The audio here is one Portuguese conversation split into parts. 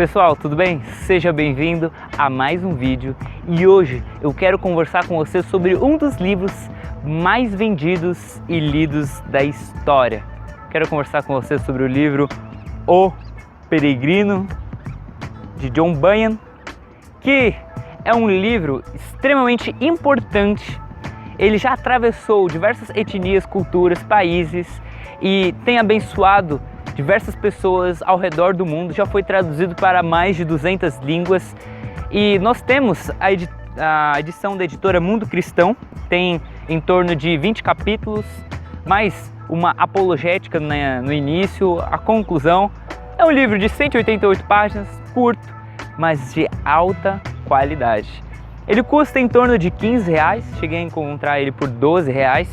Pessoal, tudo bem? Seja bem-vindo a mais um vídeo e hoje eu quero conversar com você sobre um dos livros mais vendidos e lidos da história. Quero conversar com você sobre o livro O Peregrino, de John Bunyan, que é um livro extremamente importante. Ele já atravessou diversas etnias, culturas, países e tem abençoado diversas pessoas ao redor do mundo, já foi traduzido para mais de 200 línguas e nós temos a edição da editora Mundo Cristão, tem em torno de 20 capítulos, mais uma apologética no início, a conclusão. É um livro de 188 páginas, curto, mas de alta qualidade. Ele custa em torno de R$15, cheguei a encontrar ele por R$12.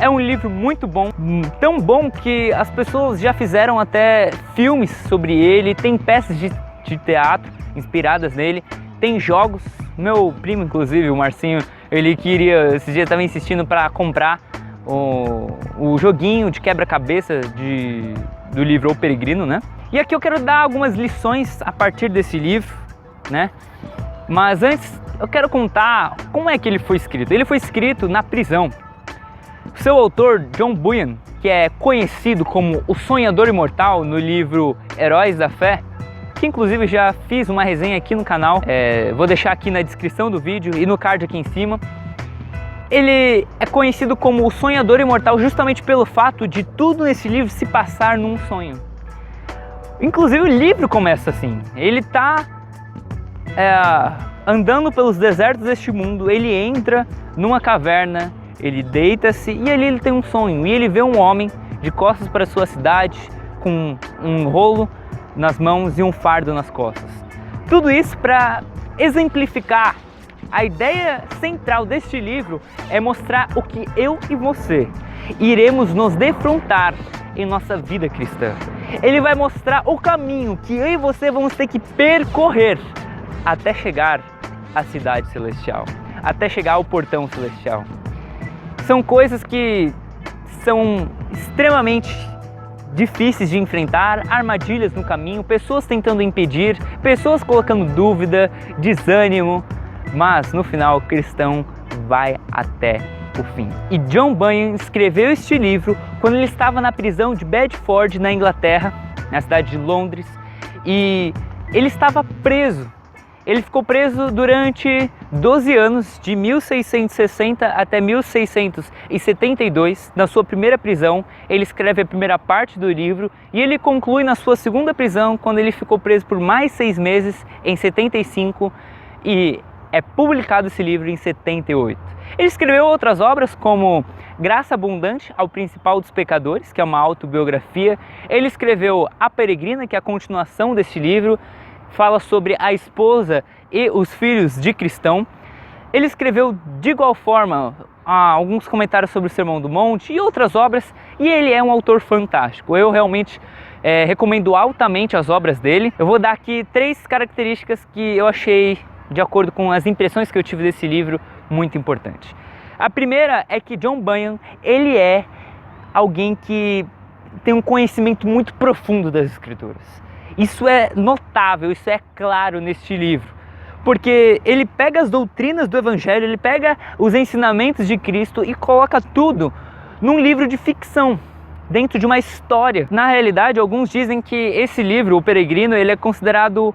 É um livro muito bom, tão bom que as pessoas já fizeram até filmes sobre ele, tem peças de teatro inspiradas nele, tem jogos. Meu primo, inclusive, o Marcinho, ele queria, esse dia estava insistindo para comprar o joguinho de quebra-cabeça do livro O Peregrino, né? E aqui eu quero dar algumas lições a partir desse livro, né? Mas antes eu quero contar como é que ele foi escrito. Ele foi escrito na prisão. Seu autor, John Bunyan, que é conhecido como o Sonhador Imortal no livro Heróis da Fé, que inclusive já fiz uma resenha aqui no canal, vou deixar aqui na descrição do vídeo e no card aqui em cima. Ele é conhecido como o Sonhador Imortal justamente pelo fato de tudo nesse livro se passar num sonho. Inclusive o livro começa assim, ele está andando pelos desertos deste mundo, ele entra numa caverna, ele deita-se e ali ele tem um sonho e ele vê um homem de costas para sua cidade com um rolo nas mãos e um fardo nas costas. Tudo isso para exemplificar a ideia central deste livro é mostrar o que eu e você iremos nos defrontar em nossa vida cristã. Ele vai mostrar o caminho que eu e você vamos ter que percorrer até chegar à cidade celestial, até chegar ao portão celestial. São coisas que são extremamente difíceis de enfrentar, armadilhas no caminho, pessoas tentando impedir, pessoas colocando dúvida, desânimo, mas no final o cristão vai até o fim. E John Bunyan escreveu este livro quando ele estava na prisão de Bedford, na Inglaterra, na cidade de Londres, e ele estava preso. Ele ficou preso durante 12 anos, de 1660 até 1672. Na sua primeira prisão, ele escreve a primeira parte do livro e ele conclui na sua segunda prisão, quando ele ficou preso por mais 6 meses, em 75, e é publicado esse livro em 78. Ele escreveu outras obras como Graça Abundante ao Principal dos Pecadores, que é uma autobiografia. Ele escreveu A Peregrina, que é a continuação deste livro, fala sobre a esposa e os filhos de Cristão. Ele escreveu de igual forma alguns comentários sobre o Sermão do Monte e outras obras, e ele é um autor fantástico. Eu realmente recomendo altamente as obras dele. Eu vou dar aqui 3 características que eu achei, de acordo com as impressões que eu tive desse livro, muito importante. A primeira é que John Bunyan, ele é alguém que tem um conhecimento muito profundo das Escrituras. Isso é notável, isso é claro neste livro, porque ele pega as doutrinas do Evangelho, ele pega os ensinamentos de Cristo e coloca tudo num livro de ficção, dentro de uma história. Na realidade, alguns dizem que esse livro, O Peregrino, ele é considerado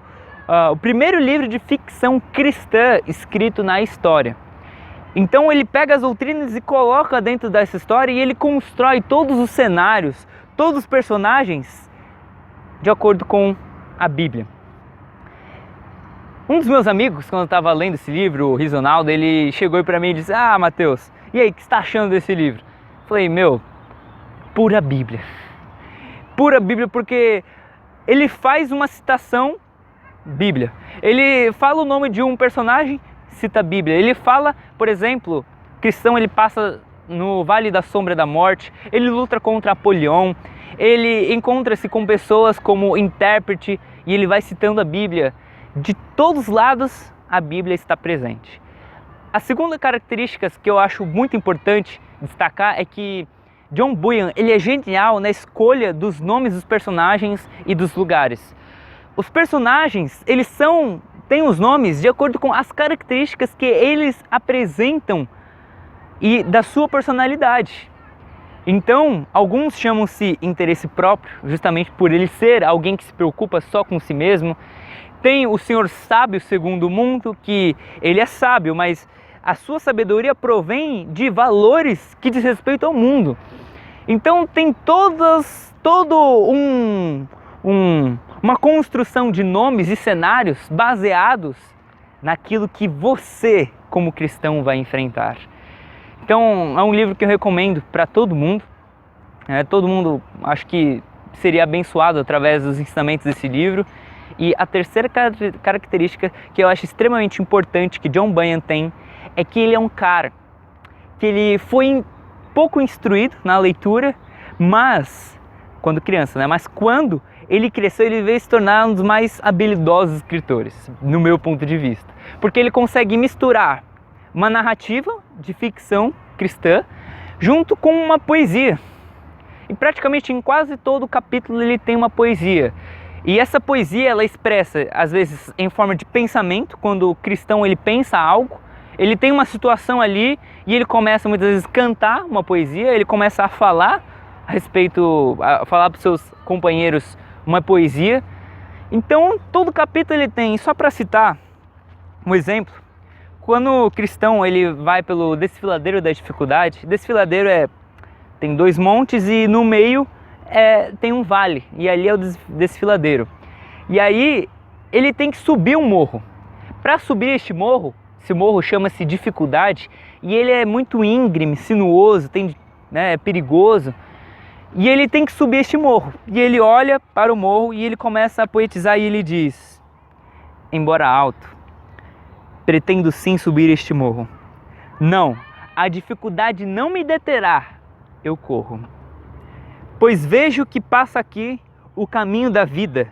o primeiro livro de ficção cristã escrito na história. Então ele pega as doutrinas e coloca dentro dessa história e ele constrói todos os cenários, todos os personagens de acordo com a Bíblia. Um dos meus amigos, quando eu estava lendo esse livro, o Rizonaldo, ele chegou para mim e disse: "Ah, Matheus, e aí, o que você está achando desse livro?" Eu falei: pura Bíblia. Pura Bíblia, porque ele faz uma citação Bíblia. Ele fala o nome de um personagem, cita a Bíblia. Ele fala, por exemplo, cristão, ele passa no Vale da Sombra da Morte, ele luta contra Apolion, ele encontra-se com pessoas como intérprete e ele vai citando a Bíblia. De todos os lados, a Bíblia está presente. A segunda característica que eu acho muito importante destacar é que John Bunyan, ele é genial na escolha dos nomes dos personagens e dos lugares. os personagens, eles têm os nomes de acordo com as características que eles apresentam e da sua personalidade. Então, alguns chamam-se interesse próprio, justamente por ele ser alguém que se preocupa só com si mesmo. Tem o senhor sábio segundo o mundo, que ele é sábio, mas a sua sabedoria provém de valores que diz respeito ao mundo. Então tem uma construção de nomes e cenários baseados naquilo que você, como cristão, vai enfrentar. Então é um livro que eu recomendo para todo mundo. Todo mundo acho que seria abençoado através dos ensinamentos desse livro. E a terceira característica que eu acho extremamente importante que John Bunyan tem é que ele é um cara que ele foi pouco instruído na leitura, mas quando criança, né? Mas quando ele cresceu, ele veio se tornar um dos mais habilidosos escritores, no meu ponto de vista, porque ele consegue misturar uma narrativa de ficção cristã junto com uma poesia. E praticamente em quase todo capítulo ele tem uma poesia. E essa poesia ela expressa, às vezes, em forma de pensamento, quando o cristão ele pensa algo, ele tem uma situação ali e ele começa muitas vezes a cantar uma poesia, ele começa a falar a falar para os seus companheiros uma poesia. Então todo capítulo ele tem, só para citar um exemplo, quando o cristão ele vai pelo desfiladeiro da dificuldade, desfiladeiro tem 2 montes e no meio tem um vale, e ali é o desfiladeiro. E aí ele tem que subir um morro. Para subir esse morro chama-se dificuldade, e ele é muito íngreme, sinuoso, é perigoso. E ele tem que subir este morro. E ele olha para o morro e ele começa a poetizar e ele diz: embora alto, pretendo sim subir este morro. Não, a dificuldade não me deterá, eu corro. Pois vejo que passa aqui o caminho da vida.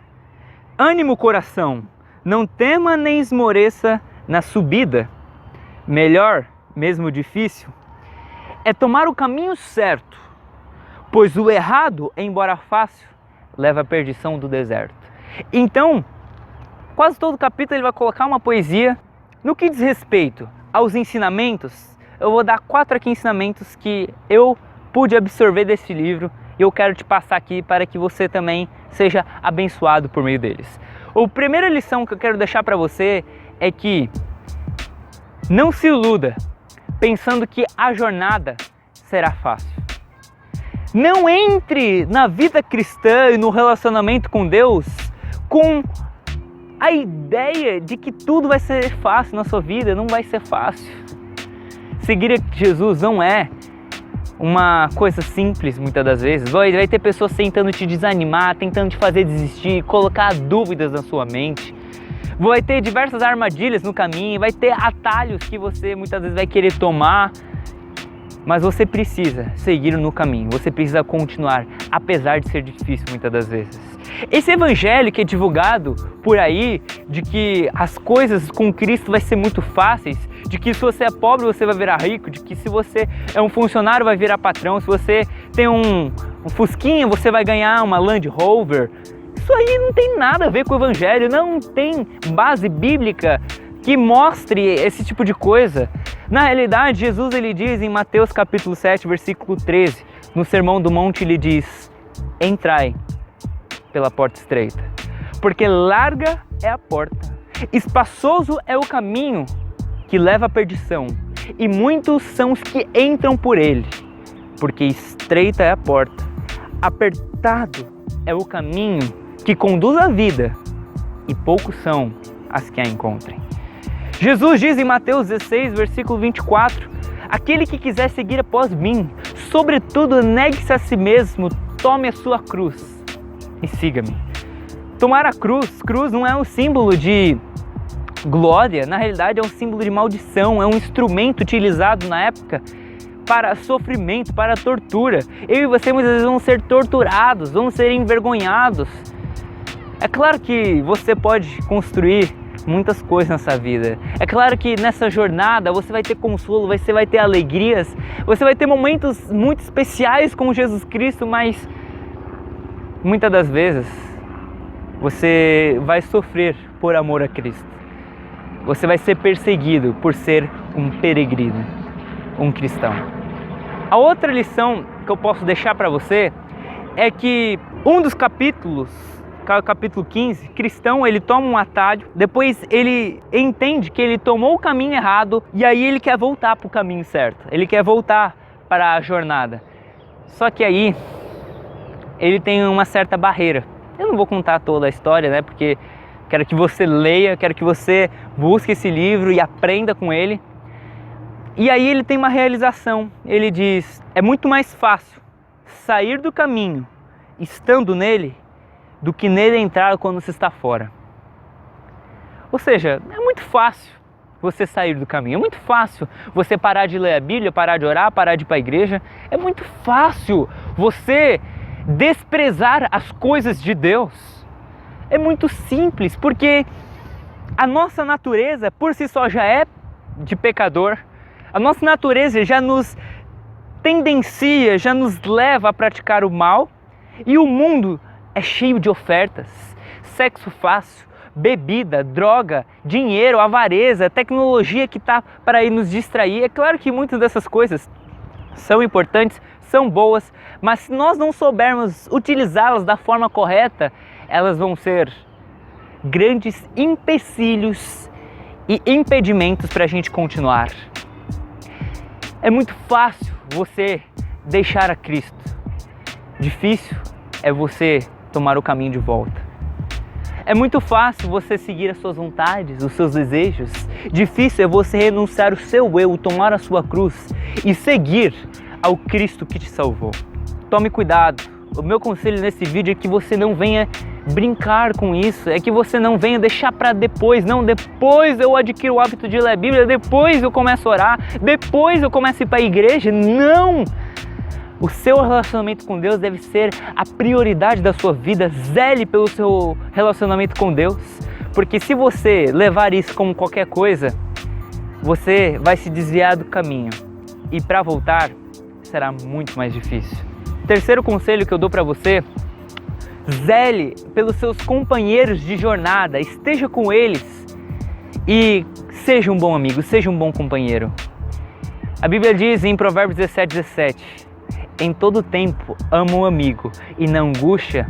Ânimo, coração, não tema nem esmoreça na subida. Melhor, mesmo difícil, é tomar o caminho certo, pois o errado, embora fácil, leva à perdição do deserto. Então, quase todo capítulo ele vai colocar uma poesia. No que diz respeito aos ensinamentos, eu vou dar 4 aqui ensinamentos que eu pude absorver desse livro e eu quero te passar aqui para que você também seja abençoado por meio deles. A primeira lição que eu quero deixar para você é que não se iluda pensando que a jornada será fácil. Não entre na vida cristã e no relacionamento com Deus com a ideia de que tudo vai ser fácil na sua vida. Não vai ser fácil. Seguir a Jesus não é uma coisa simples muitas das vezes. Vai ter pessoas tentando te desanimar, tentando te fazer desistir, colocar dúvidas na sua mente. Vai ter diversas armadilhas no caminho, vai ter atalhos que você muitas vezes vai querer tomar. Mas você precisa seguir no caminho, você precisa continuar, apesar de ser difícil muitas das vezes. Esse evangelho que é divulgado por aí, de que as coisas com Cristo vai ser muito fáceis, de que se você é pobre você vai virar rico, de que se você é um funcionário vai virar patrão, se você tem um Fusquinha você vai ganhar uma Land Rover. Isso aí não tem nada a ver com o evangelho, não tem base bíblica que mostre esse tipo de coisa. Na realidade, Jesus ele diz em Mateus capítulo 7, versículo 13, no Sermão do Monte ele diz: entrai pela porta estreita, porque larga é a porta, espaçoso é o caminho que leva à perdição, e muitos são os que entram por ele, porque estreita é a porta, apertado é o caminho que conduz à vida, e poucos são as que a encontrem. Jesus diz em Mateus 16, versículo 24, aquele que quiser seguir após mim, sobretudo negue-se a si mesmo, tome a sua cruz e siga-me. Tomar a cruz não é um símbolo de glória, na realidade é um símbolo de maldição, é um instrumento utilizado na época para sofrimento, para tortura. Eu e você muitas vezes vamos ser torturados, vamos ser envergonhados. É claro que você pode construir muitas coisas nessa vida. É claro que nessa jornada você vai ter consolo, você vai ter alegrias, você vai ter momentos muito especiais com Jesus Cristo, mas muitas das vezes Você vai sofrer por amor a Cristo. Você vai ser perseguido por ser um peregrino, um cristão. A outra lição que eu posso deixar para você é que um dos capítulos, capítulo 15, cristão, ele toma um atalho, depois ele entende que ele tomou o caminho errado e aí ele quer voltar para o caminho certo, ele quer voltar para a jornada. Só que aí ele tem uma certa barreira. Eu não vou contar toda a história, né, porque quero que você leia, quero que você busque esse livro e aprenda com ele. E aí ele tem uma realização, ele diz, é muito mais fácil sair do caminho estando nele do que nele entrar quando você está fora. Ou seja, é muito fácil você sair do caminho, é muito fácil você parar de ler a Bíblia, parar de orar, parar de ir para a igreja, é muito fácil você desprezar as coisas de Deus. É muito simples, porque a nossa natureza por si só já é de pecador, a nossa natureza já nos tendencia, já nos leva a praticar o mal, e o mundo é cheio de ofertas, sexo fácil, bebida, droga, dinheiro, avareza, tecnologia que está para ir nos distrair. É claro que muitas dessas coisas são importantes, são boas, mas se nós não soubermos utilizá-las da forma correta, elas vão ser grandes empecilhos e impedimentos para a gente continuar. É muito fácil você deixar a Cristo. Difícil é você tomar o caminho de volta. É muito fácil você seguir as suas vontades, os seus desejos. Difícil é você renunciar o seu eu, tomar a sua cruz e seguir ao Cristo que te salvou. Tome cuidado. O meu conselho nesse vídeo é que você não venha brincar com isso, é que você não venha deixar para depois. Não, depois eu adquiro o hábito de ler a Bíblia, depois eu começo a orar, depois eu começo a ir para a igreja. Não! O seu relacionamento com Deus deve ser a prioridade da sua vida. Zele pelo seu relacionamento com Deus, porque se você levar isso como qualquer coisa, você vai se desviar do caminho e para voltar será muito mais difícil. Terceiro conselho que eu dou para você: zele pelos seus companheiros de jornada, esteja com eles e seja um bom amigo, seja um bom companheiro. A Bíblia diz em Provérbios 17:17, em todo tempo ama um amigo e na angústia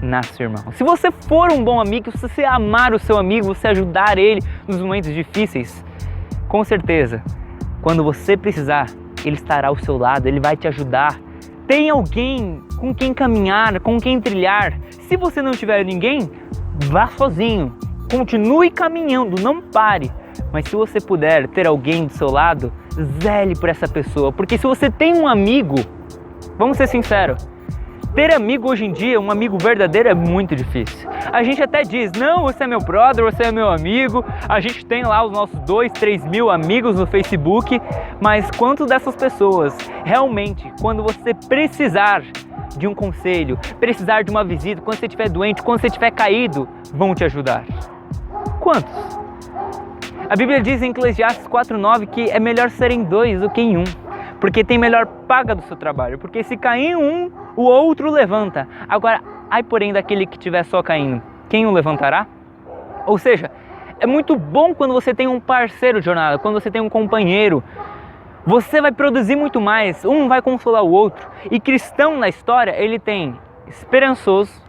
nasce o irmão. Se você for um bom amigo, se você amar o seu amigo, você ajudar ele nos momentos difíceis, com certeza, quando você precisar, ele estará ao seu lado, ele vai te ajudar. Tem alguém com quem caminhar, com quem trilhar. Se você não tiver ninguém, vá sozinho. Continue caminhando, não pare. Mas se você puder ter alguém do seu lado, zele por essa pessoa. Porque se você tem um amigo, vamos ser sinceros, ter amigo hoje em dia, um amigo verdadeiro, é muito difícil. A gente até diz, não, você é meu brother, você é meu amigo. A gente tem lá os nossos 2, 3 mil amigos no Facebook. Mas quantas dessas pessoas, realmente, quando você precisar de um conselho, precisar de uma visita, quando você estiver doente, quando você estiver caído, vão te ajudar? Quantos? A Bíblia diz em Eclesiastes 4:9 que é melhor serem 2 do que em 1. Porque tem melhor paga do seu trabalho. Porque se cair em um, o outro levanta. Agora, ai porém daquele que estiver só caindo, quem o levantará? Ou seja, é muito bom quando você tem um parceiro de jornada, quando você tem um companheiro. Você vai produzir muito mais, um vai consolar o outro. E cristão na história, ele tem esperançoso,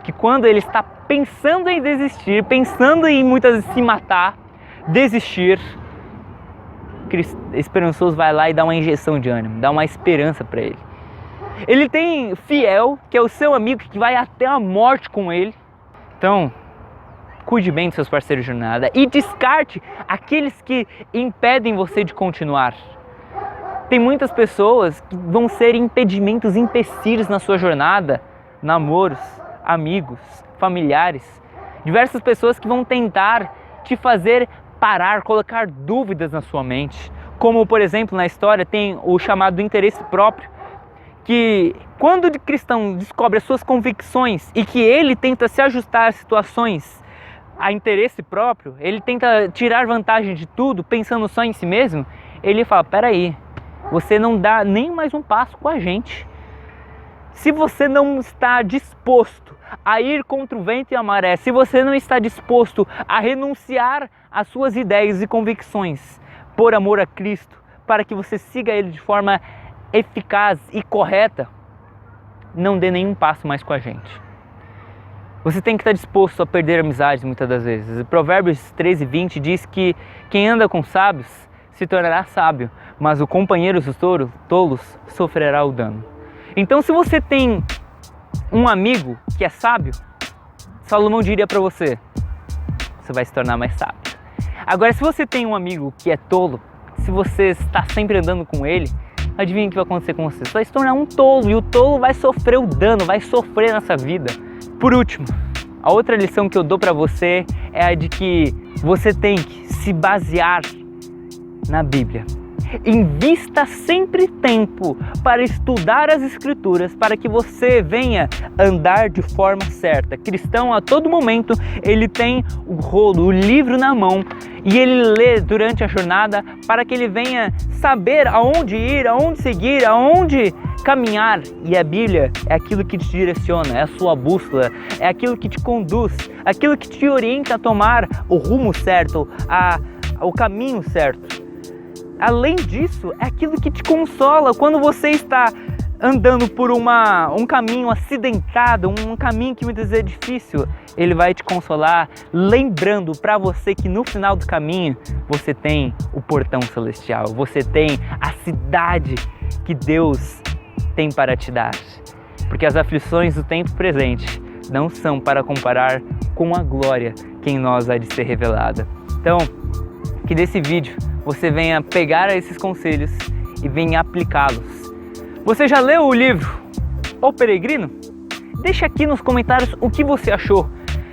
que quando ele está pensando em desistir, pensando em muitas vezes se matar, desistir, esperançoso vai lá e dá uma injeção de ânimo, dá uma esperança para ele. Ele tem fiel, que é o seu amigo que vai até a morte com ele. Então, cuide bem dos seus parceiros de jornada e descarte aqueles que impedem você de continuar. Tem muitas pessoas que vão ser impedimentos, empecilhos na sua jornada, namoros, amigos, familiares, diversas pessoas que vão tentar te fazer parar, colocar dúvidas na sua mente. Como, por exemplo, na história tem o chamado interesse próprio, que quando o cristão descobre as suas convicções e que ele tenta se ajustar às situações a interesse próprio, ele tenta tirar vantagem de tudo pensando só em si mesmo, ele fala, peraí, você não dá nem mais um passo com a gente. Se você não está disposto a ir contra o vento e a maré, se você não está disposto a renunciar às suas ideias e convicções por amor a Cristo, para que você siga Ele de forma eficaz e correta, não dê nenhum passo mais com a gente. Você tem que estar disposto a perder amizades muitas das vezes. Provérbios 13:20 diz que quem anda com sábios se tornará sábio, mas o companheiro dos tolos sofrerá o dano. Então, se você tem um amigo que é sábio, Salomão diria para você, você vai se tornar mais sábio. Agora, se você tem um amigo que é tolo, se você está sempre andando com ele, adivinha o que vai acontecer com você? Você vai se tornar um tolo e o tolo vai sofrer o dano, vai sofrer nessa vida. Por último, a outra lição que eu dou para você é a de que você tem que se basear na Bíblia. Invista sempre tempo para estudar as Escrituras, para que você venha andar de forma certa. Cristão, a todo momento, ele tem o rolo, o livro na mão, e ele lê durante a jornada para que ele venha saber aonde ir, aonde seguir, aonde caminhar. E a Bíblia é aquilo que te direciona, é a sua bússola, é aquilo que te conduz, aquilo que te orienta a tomar o rumo certo, o caminho certo. Além disso, é aquilo que te consola quando você está andando por um caminho acidentado, um caminho que muitas vezes é difícil. Ele vai te consolar, lembrando para você que no final do caminho você tem o portão celestial, você tem a cidade que Deus tem para te dar. Porque as aflições do tempo presente não são para comparar com a glória que em nós há de ser revelada. Então, que desse vídeo você venha pegar esses conselhos e venha aplicá-los. Você já leu o livro O Peregrino? Deixa aqui nos comentários o que você achou.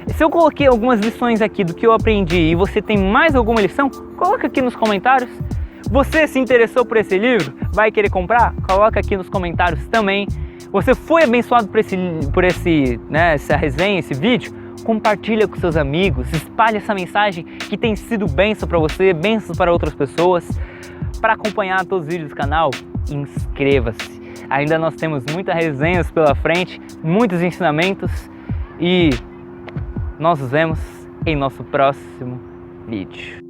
Se eu coloquei algumas lições aqui do que eu aprendi e você tem mais alguma lição, coloca aqui nos comentários. Você se interessou por esse livro? Vai querer comprar? Coloca aqui nos comentários também. Você foi abençoado por essa resenha, esse vídeo? Compartilha com seus amigos, espalhe essa mensagem que tem sido bênção para você, bênção para outras pessoas. Para acompanhar todos os vídeos do canal, inscreva-se. Ainda nós temos muitas resenhas pela frente, muitos ensinamentos e nós nos vemos em nosso próximo vídeo.